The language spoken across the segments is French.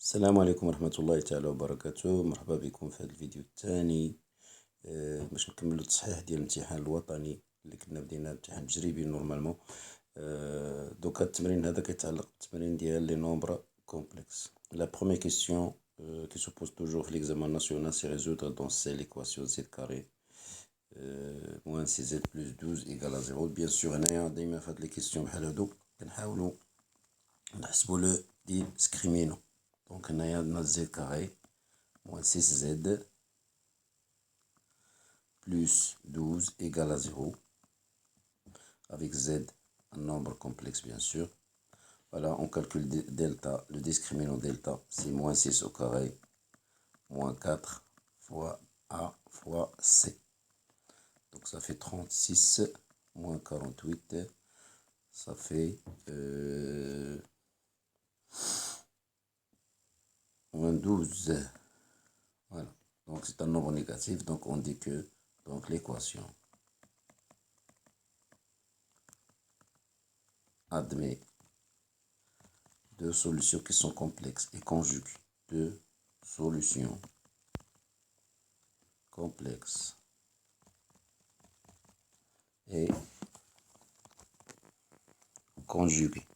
السلام عليكم ورحمة الله تعالى وبركاته. مرحبا بكم في هذا الفيديو الثاني باش نكملو التصحيح ديال الامتحان الوطني اللي كنا بدينا امتحان تجريبي نورمالمون. دوكا التمرين هذا كيتعلق بالتمرين ديال لي نومبر كومبلكس. لا بروميير كيسيون qui se pose toujours في l'examen national c'est résoudre dans l'équation z carré moins 6z plus 12 égale à 0. bien sûr هنايا دايما في هاد لي كيسيون بحال هادو كنحاولو نحسبو لو ديسكريمينون. Donc, on a z carré moins 6z plus 12 égale à 0. Avec z, un nombre complexe, bien sûr. Voilà, on calcule delta. Le discriminant delta, c'est moins 6 au carré, moins 4 fois a fois c. Donc, ça fait 36 moins 48. Ça fait moins 12. Voilà. Donc, c'est un nombre négatif. Donc, on dit que l'équation admet deux solutions qui sont complexes et conjugue deux solutions complexes et conjuguées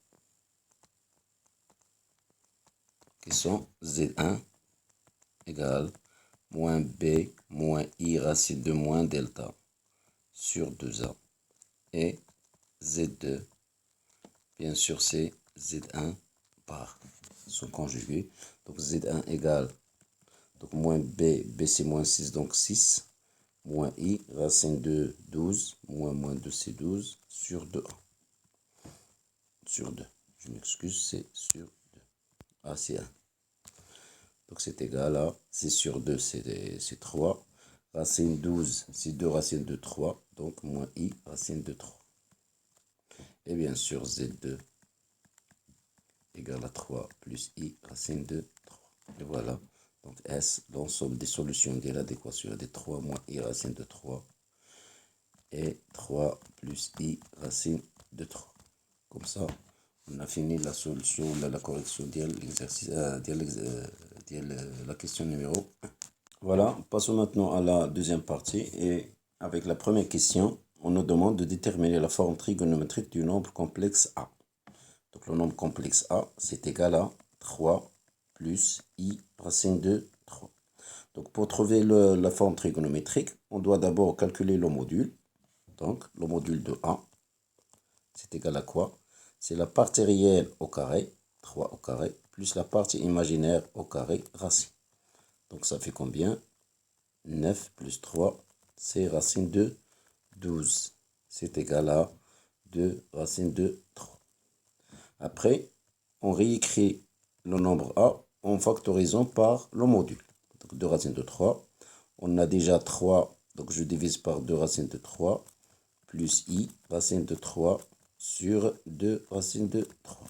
qui sont z1 égale moins b moins i racine de moins delta sur 2a et z2, bien sûr c'est z1 par sont conjugués. Donc z1 égale donc moins b c'est moins 6 donc 6 moins i racine de 12 moins 2 c'est 12 sur 2a sur 2, je m'excuse, c'est sur 2, ah c'est 1. Donc c'est égal à 6 sur 2 c'est 3, racine 12 c'est 2 racines de 3, donc moins i racine de 3. Et bien sûr z2 égale à 3 plus i racine de 3. Et voilà, donc S, l'ensemble des solutions de l'équation des 3 moins i racine de 3 et 3 plus i racine de 3. Comme ça, on a fini la solution, la correction de l'exercice, la question numéro 1. Voilà, passons maintenant à la deuxième partie. Et avec la première question, on nous demande de déterminer la forme trigonométrique du nombre complexe A. Donc le nombre complexe A, c'est égal à 3 plus i racine de 3. Donc pour trouver la forme trigonométrique, on doit d'abord calculer le module. Donc le module de A, c'est égal à quoi? C'est la partie réelle au carré, 3 au carré, plus la partie imaginaire au carré, racine. Donc ça fait combien? 9 plus 3, c'est racine de 12. C'est égal à 2 racine de 3. Après, on réécrit le nombre A en factorisant par le module. Donc 2 racines de 3. On a déjà 3, donc je divise par 2 racines de 3, plus i racine de 3 sur 2 racines de 3.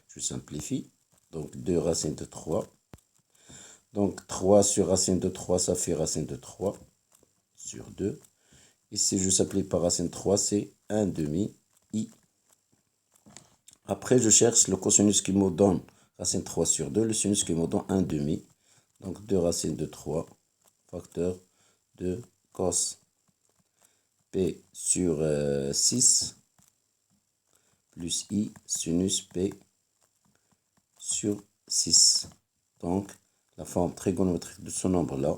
Je simplifie. Donc 2 racines de 3. Donc 3 sur racine de 3, ça fait racine de 3 sur 2. Ici, je simplifie par racine de 3, c'est 1 demi i. Après, je cherche le cosinus qui me donne racine 3 sur 2, le sinus qui me donne 1 demi. Donc 2 racines de 3, facteur de cos p sur 6, plus i sinus p sur 6. Donc, la forme trigonométrique de ce nombre-là,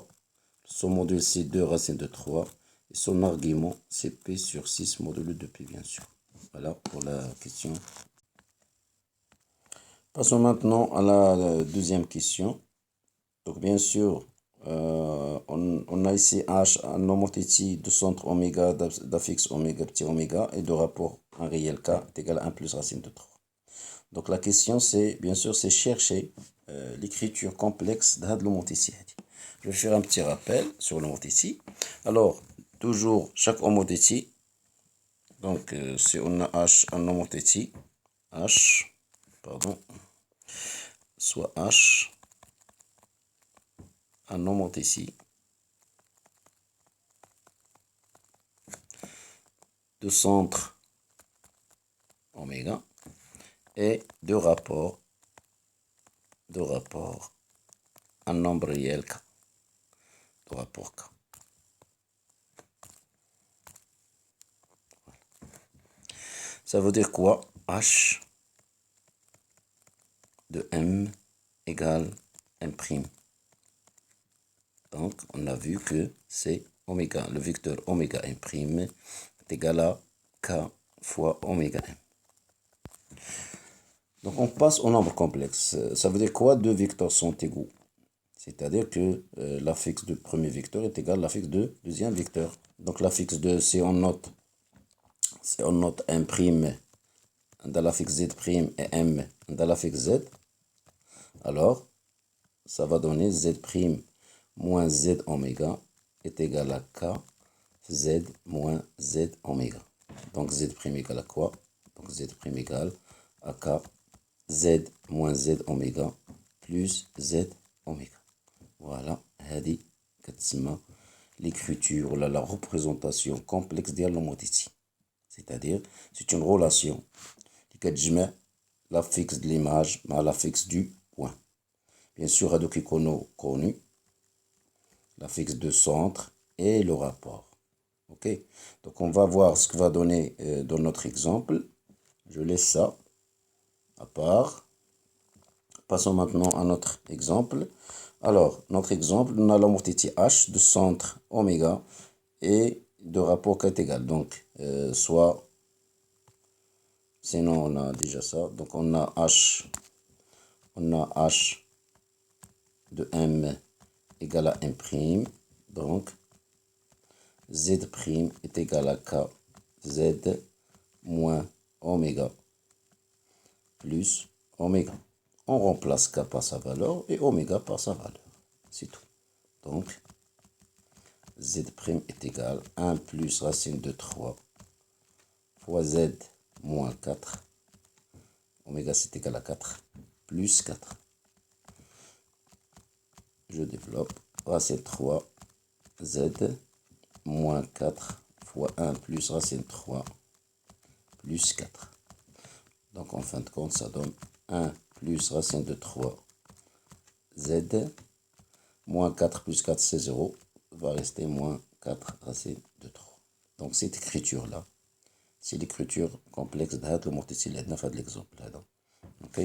son module c'est 2 racines de 3, et son argument c'est p sur 6 modulo de p, bien sûr. Voilà pour la question. Passons maintenant à la deuxième question. Donc, bien sûr, on a ici H, un homothétie de centre oméga, d'affixe oméga, petit oméga, et de rapport un réel K est égal à 1 plus racine de 3. Donc, la question, c'est, bien sûr, c'est chercher l'écriture complexe de l'homothétie. Je vais faire un petit rappel sur l'homothétie. Alors, toujours, chaque homothétie, donc, si on a H, un homothétie, H, pardon, soit H, un homothétie de centre oméga et de rapport de rapport, un nombre réel K, de rapport K. Ça veut dire quoi? H de M égale M'. Donc, on a vu que c'est oméga. Le vecteur oméga M' est égal à K fois oméga M. Donc, on passe au nombre complexe. Ça veut dire quoi? Deux vecteurs sont égaux. C'est-à-dire que l'affixe de premier vecteur est égal à l'affixe de deuxième vecteur. Donc, l'affixe de, si on note M' dans l'affixe Z' et M dans l'affixe Z, alors ça va donner Z' moins Z oméga est égal à K Z moins Z oméga. Donc Z' égale à quoi? Donc Z' égale à K Z moins Z oméga plus Z oméga. Voilà, هذه كتسمى l'écriture ou la représentation complexe ديال l'homothétie. C'est-à-dire, c'est une relation qui كتجمع l'affixe de l'image مع l'affixe du point. Bien sûr, هادو كيكونوا connus, l'affixe de centre et le rapport. Ok, donc on va voir ce que va donner dans notre exemple. Je laisse ça à part. Passons maintenant à notre exemple. Alors, notre exemple, on a l'homothétie H de centre oméga et de rapport K est égal. Donc, sinon on a déjà ça. Donc, on a H de M égale à M'. Donc, Z' est égal à K Z moins oméga plus oméga. On remplace K par sa valeur et oméga par sa valeur. C'est tout. Donc, Z' est égal à 1 plus racine de 3 fois Z moins 4. Oméga c'est égal à 4 plus 4. Je développe. Racine 3 Z moins 4 fois 1 plus racine 3 plus 4. Donc en fin de compte, ça donne 1 plus racine de 3 Z moins 4 plus 4 c'est 0. Va rester moins 4 racine de 3. Donc cette écriture-là, c'est l'écriture complexe de l'homothétie de l'exemple. Ok,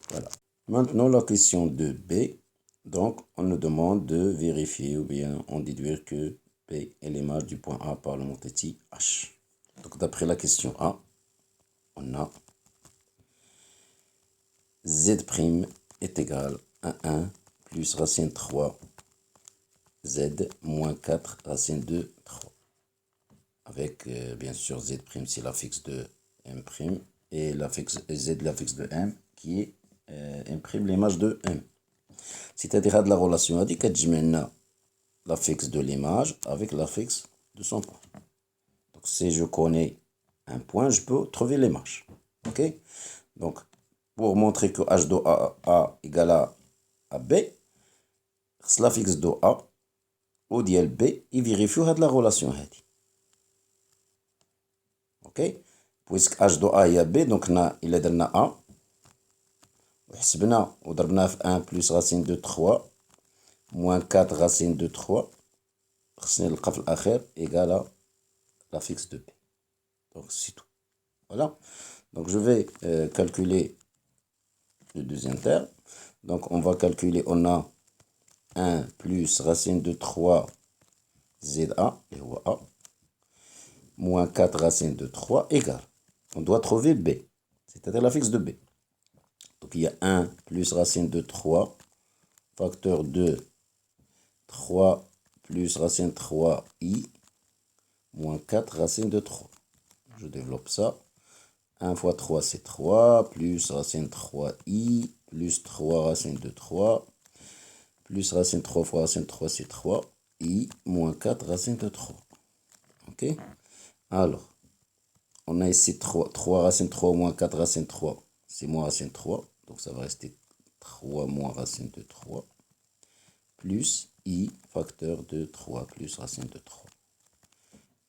voilà. Maintenant la question de B. Donc on nous demande de vérifier ou bien en déduire que B est l'image du point A par l'homothétie H. Donc d'après la question A, on a Z' est égal à 1 plus racine 3 Z moins 4 racine de 3. Avec bien sûr Z' c'est l'affixe de M' et l'affixe Z l'affixe de M qui imprime l'image de M. C'est-à-dire de la relation هذه كتجمع l'affixe de l'image avec l'affixe de son point. Donc si je connais un point, je peux trouver l'image. Ok? Donc pour montrer que H de A égale à B, l'affixe de A ou ديال B يفيريفيو هاد la relation هذه. Ok? Puisque H de A هي B, donc إلا درنا A وحسبنا وضربناه في 1 plus racine de 3 moins 4 racine de 3 خصني نلقى في الأخير égal à l'affixe de B. Donc c'est tout. Voilà. Donc je vais calculer le deuxième terme. Donc on va calculer, on a 1 plus racine de 3 ZA, et A, moins 4 racine de 3 égale. On doit trouver B, c'est-à-dire l'affixe de B. Donc il y a 1 plus racine de 3, facteur de 3 plus racine 3i, moins 4 racine de 3. Je développe ça. 1 fois 3 c'est 3, plus racine 3i, plus 3 racine de 3, plus racine 3 fois racine 3 c'est 3, i moins 4 racine de 3. Ok? Alors, on a ici 3 racine 3 moins 4 racine 3, c'est moins racine 3, donc ça va rester 3 moins racine de 3, plus i facteur de 3 plus racine de 3.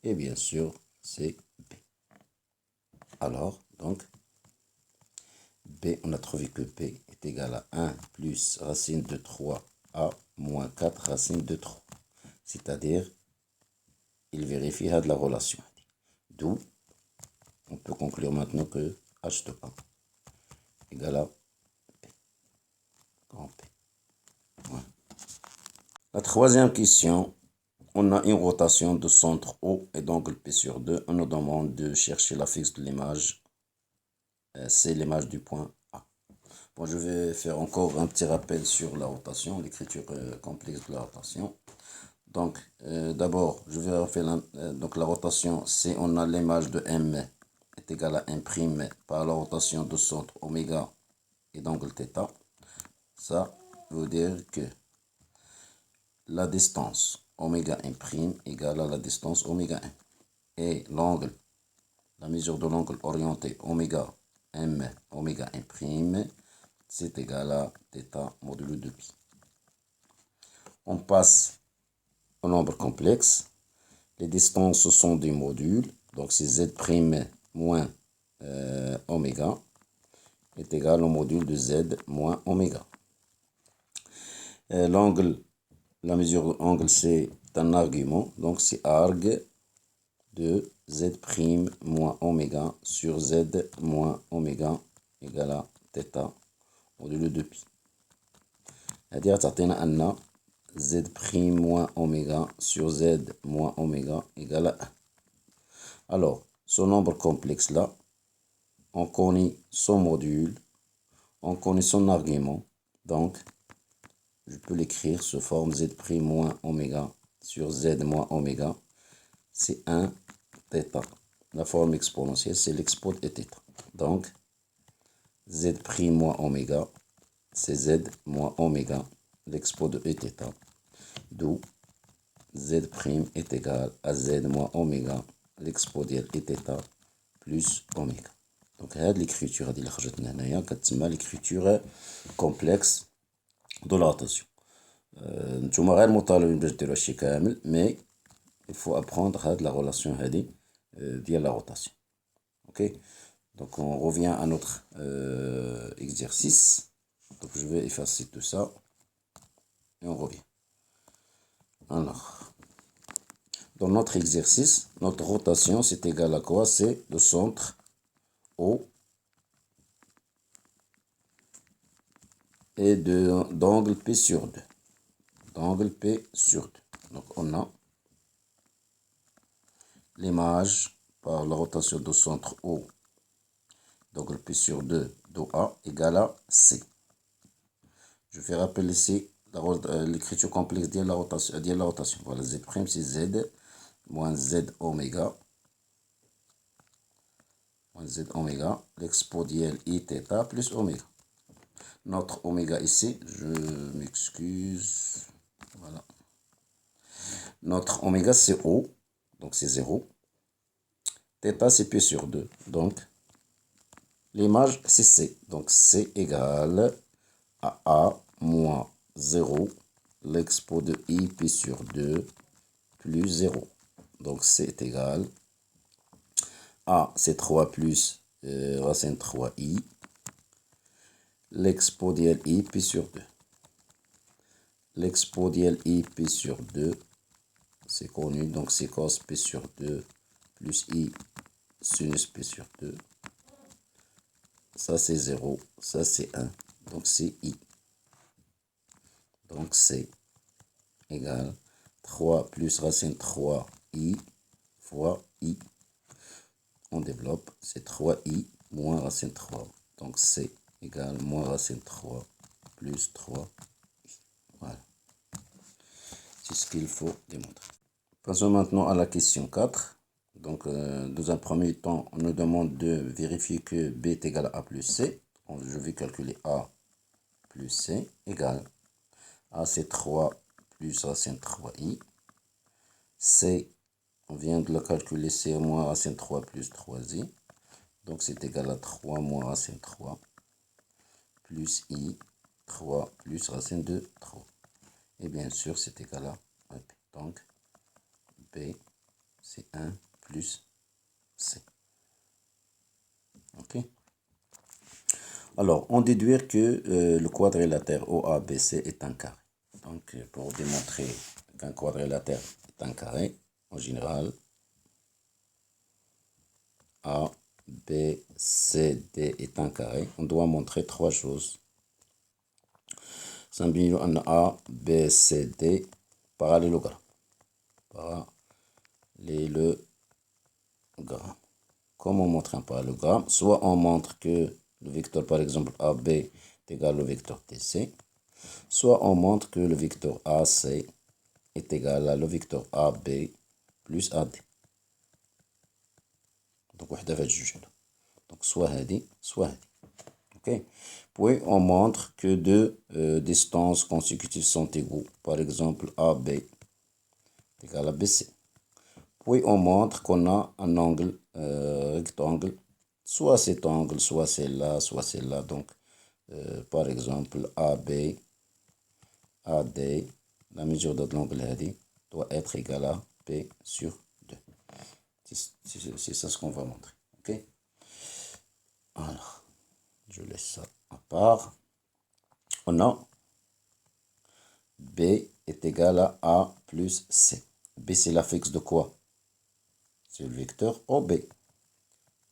Et bien sûr, c'est B. Alors, donc, P, on a trouvé que P est égal à 1 plus racine de 3A moins 4 racine de 3. C'est-à-dire, il vérifie de la relation. D'où, on peut conclure maintenant que H de A égale à P, grand P. Voilà. La troisième question, on a une rotation de centre O et d'angle P sur 2. On nous demande de chercher la fixe de l'image. C'est l'image du point A. Bon, je vais faire encore un petit rappel sur la rotation, l'écriture complexe de la rotation. Donc, d'abord, je vais refaire donc la rotation, c'est on a l'image de M est égale à 1' par la rotation de centre oméga et d'angle θ. Ça veut dire que la distance oméga 1' égale à la distance oméga 1. Et l'angle, la mesure de l'angle orienté oméga M oméga 1', c'est égal à θ modulo de pi. On passe au nombre complexe. Les distances sont des modules, donc c'est Z' moins oméga est égal au module de Z moins oméga. L'angle, la mesure de l'angle, c'est un argument, donc c'est arg de Z' moins oméga sur Z moins oméga égale à θ modulo de pi. C'est-à-dire تعطينا أن Z' moins oméga sur Z moins oméga égale à 1. Alors, ce nombre complexe-là, on connaît son module, on connaît son argument, donc je peux l'écrire sous forme Z' moins oméga sur Z moins oméga, c'est 1 θ. La forme exponentielle, c'est l'expo de θ. Donc, Z' moins oméga, c'est Z moins oméga, l'expo de θ. D'où Z' est égal à Z moins oméga, l'expo de θ plus oméga. Donc, l'écriture اللي خرجت لنا هنايا كتسمى l'écriture complexe de la rotation. نتوما غير مطالبين باش ديروا هادشي كامل، mais il faut apprendre la relation هادي ديال la rotation. Ok, donc on revient à notre exercice. Donc je vais effacer tout ça et on revient. Alors, dans notre exercice, notre rotation c'est égal à quoi? C'est le centre O et d'angle P sur 2. D'angle P sur 2. Donc on a l'image par la rotation de centre O d'angle P sur 2 d'OA égale à C. Je fais rappel ici l'écriture complexe de la rotation. Voilà, Z' c'est Z moins Z oméga. Moins Z oméga, l'exponentielle I θ plus oméga. Notre oméga ici, je m'excuse. Voilà. Notre oméga c'est O, donc c'est 0. θ c'est P sur 2, donc l'image c'est C. Donc C égale à A moins 0, l'expo de I P sur 2 plus 0. Donc C est égal A, c'est 3 plus racine 3i, l'exponentielle I P sur 2. L'exponentielle I P sur 2, c'est connu, donc c'est cos P sur 2 plus I sinus P sur 2. Ça c'est 0, ça c'est 1, donc c'est I. Donc C égale 3 plus racine 3i fois I. On développe, c'est 3i moins racine 3. Donc C égale moins racine 3 plus 3i. Voilà. C'est ce qu'il faut démontrer. Passons maintenant à la question 4. Donc, dans un premier temps, on nous demande de vérifier que B est égal à A plus C. Donc, je vais calculer A plus C égale A, c'est 3 plus racine 3i. C, on vient de le calculer, c'est moins racine 3 plus 3i. Donc, c'est égal à 3 moins racine 3 plus i, 3 plus racine de 3. Et bien sûr, c'est égal à B. Donc, B, c'est 1 plus C. Ok. Alors, on déduit que le quadrilatère OABC est un carré. Donc, pour démontrer qu'un quadrilatère est un carré, en général, A, B, C, D est un carré, on doit montrer trois choses. سنبين أن A, B, C, D parallélogramme. Parallélogramme. Comment montrer un parallélogramme? Soit on montre que le vecteur, par exemple, AB est égal au vecteur DC, soit on montre que le vecteur AC est égal à le vecteur AB plus AD. Donc, وحدة في هاد الجوج هنا. Donc, soit هادي, soit هادي. Ok? Puis, on montre que deux distances consécutives sont égaux. Par exemple, AB est égal à BC. Puis, on montre qu'on a un angle rectangle, soit cet angle, soit celle-là, soit celle-là. Donc, par exemple, AB, AD, la mesure de l'angle هذه doit être égale à P sur 2. C'est ça ce qu'on va montrer. Ok? Alors, je laisse ça à part. On a B est égal à A plus C. B, c'est l'affixe de quoi? C'est le vecteur OB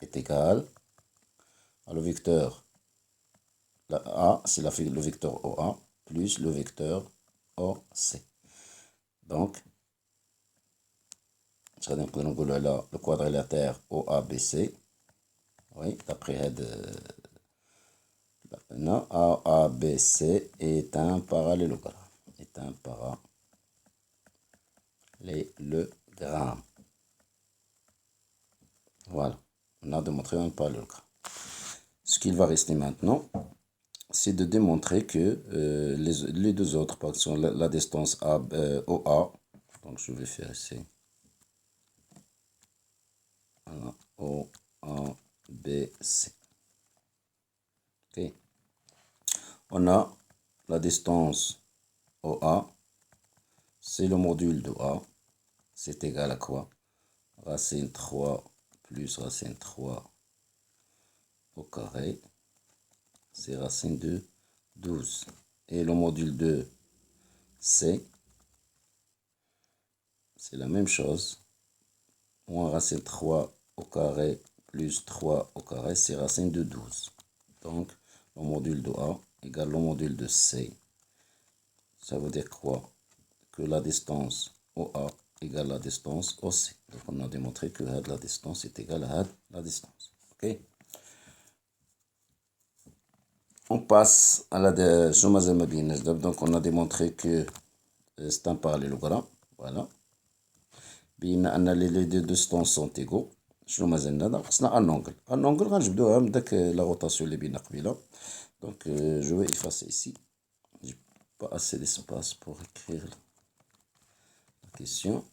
est égal à le vecteur A, c'est le vecteur OA plus le vecteur OC. Donc, le quadrilatère OABC, oui, d'après AABC est un parallélogramme. Est un parallélogramme. Voilà, on a démontré un parallélogramme. Ce qu'il va rester maintenant, c'est de démontrer que les deux autres, par exemple la distance OA, donc je vais faire ici, voilà, OA, B, C. Ok. On a la distance OA, c'est le module de A, c'est égal à quoi? Racine 3 plus racine 3 au carré, c'est racine de 12. Et le module de C, c'est la même chose. Moins racine 3 au carré plus 3 au carré, c'est racine de 12. Donc, le module de A égale le module de C. Ça veut dire quoi? Que la distance OA égale la distance OC. Donc, on a démontré que la distance est égale à la distance. Ok? On passe à la donc on a démontré que c'est un parallélogramme. Voilà. Les deux distances sont égaux. شنو مازالنا ناقصنا un angle. Un angle غنجبدوها من داك la rotation اللي بينا قبيله. Donc je vais effacer ici. J'ai pas assez d'espace pour écrire la question.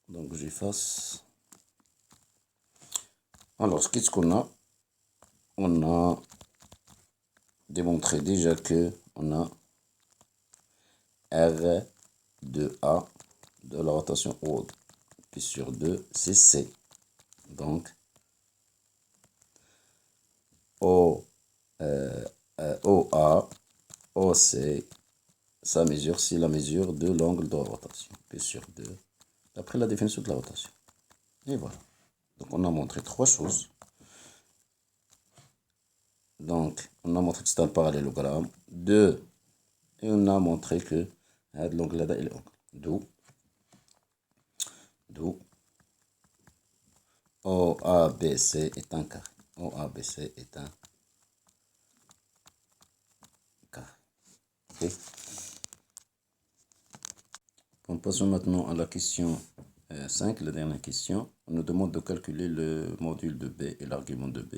Donc j'efface. Alors qu'est-ce qu'on a? On a démontré déjà que on a R de A de la rotation O puis sur 2, c'est C. Donc, OA, OC, sa mesure, c'est la mesure de l'angle de rotation. P sur 2, d'après la définition de la rotation. Et voilà. Donc, on a montré trois choses. Donc, on a montré que c'est un parallélogramme. 2, et on a montré que l'angle là est l'angle. D'où OABC est un carré. OABC est un carré. Okay. On passe maintenant à la question 5, la dernière question. On nous demande de calculer le module de B et l'argument de B.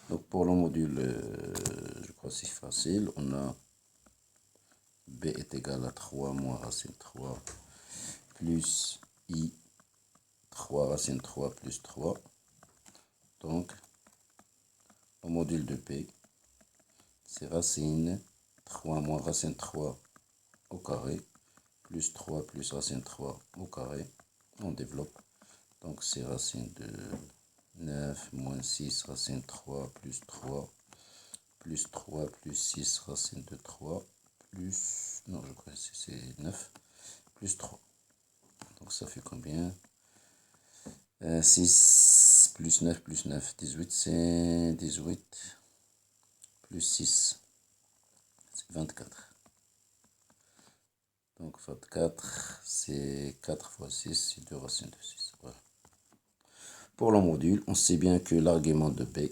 Donc pour le module, je crois que c'est facile. On a B est égal à 3 moins racine 3 plus I 3 racine 3 plus 3. Donc le module de B, c'est racine 3 moins racine 3 au carré plus 3 plus racine 3 au carré. On développe. Donc c'est racine de 9 moins 6 racine 3 plus 3 plus 3 plus 6 racine de 3 plus, non je crois que c'est 9 plus 3. Donc ça fait combien? 6 plus 9 plus 9, 18, c'est 18 plus 6, c'est 24. Donc 24, c'est 4 fois 6, c'est 2 racines de 6. Voilà. Pour le module, on sait bien que l'argument de B,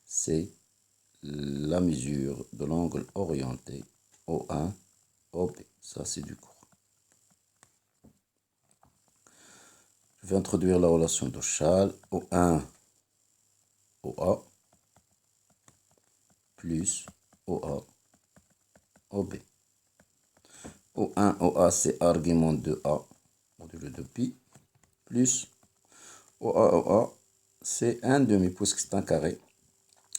c'est la mesure de l'angle orienté O1, OB. Ça, c'est du cours. Je vais introduire la relation de Schall. O1, OA, plus OA, OB. O1, OA, c'est argument de A, modulo de pi, plus OA, OA, c'est 1 demi, puisque c'est un carré.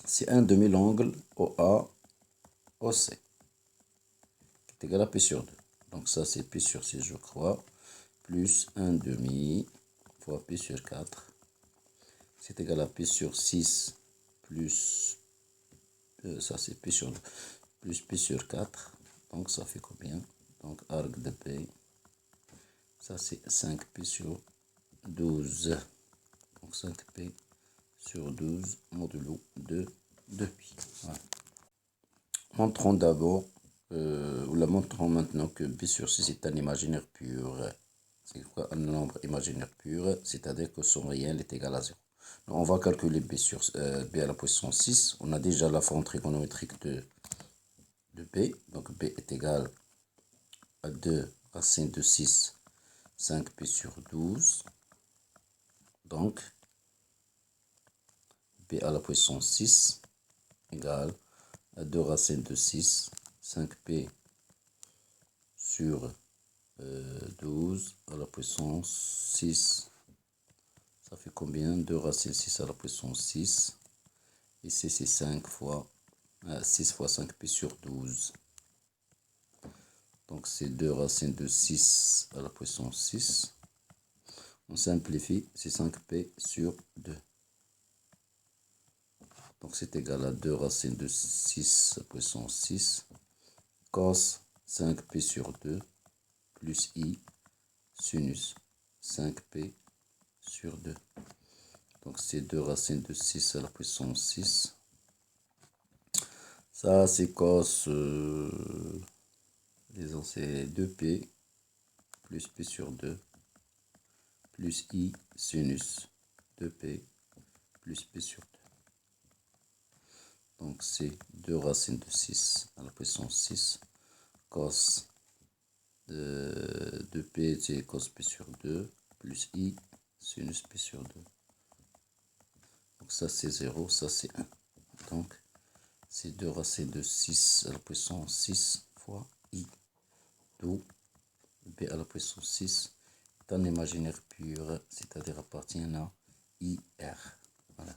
C'est 1 demi l'angle OA, OC, qui est égal à P sur 2. Donc ça, c'est P sur 6, je crois, plus 1 demi fois P sur 4. C'est égal à P sur 6 plus, ça c'est P sur 2, plus P sur 4. Donc ça fait combien? Donc arc de P, ça c'est 5P sur 12. Donc 5P sur 12 modulo de 2pi. Voilà. Montrons d'abord, montrons maintenant que B sur 6 est un imaginaire pur. C'est quoi un nombre imaginaire pur? C'est-à-dire que son réel est égal à 0. Donc on va calculer B à la puissance 6. On a déjà la forme trigonométrique de B. Donc B est égal à 2 racine de 6, 5P sur 12. Donc B à la puissance 6 égale à 2 racines de 6, 5P sur 12 à la puissance 6. Ça fait combien? 2 racines 6 à la puissance 6. Ici, c'est 5 fois 6 fois 5P sur 12. Donc, c'est 2 racines de 6 à la puissance 6. On simplifie, c'est 5P sur 2. Donc, c'est égal à 2 racines de 6 à la puissance 6. Cos 5P sur 2 plus I sinus 5P sur 2. Donc, c'est 2 racines de 6 à la puissance 6. Ça, c'est cos, disons, c'est 2P plus P sur 2 plus I sinus 2P plus P sur 2. Donc, c'est 2 racines de 6 à la puissance 6. Cos de 2P, c'est cos P sur 2 plus I sinus P sur 2. Donc, ça, c'est 0, ça, c'est 1. Donc, c'est 2 racines de 6 à la puissance 6 fois I. D'où B à la puissance 6 est un imaginaire pur, c'est-à-dire appartient à IR. Voilà.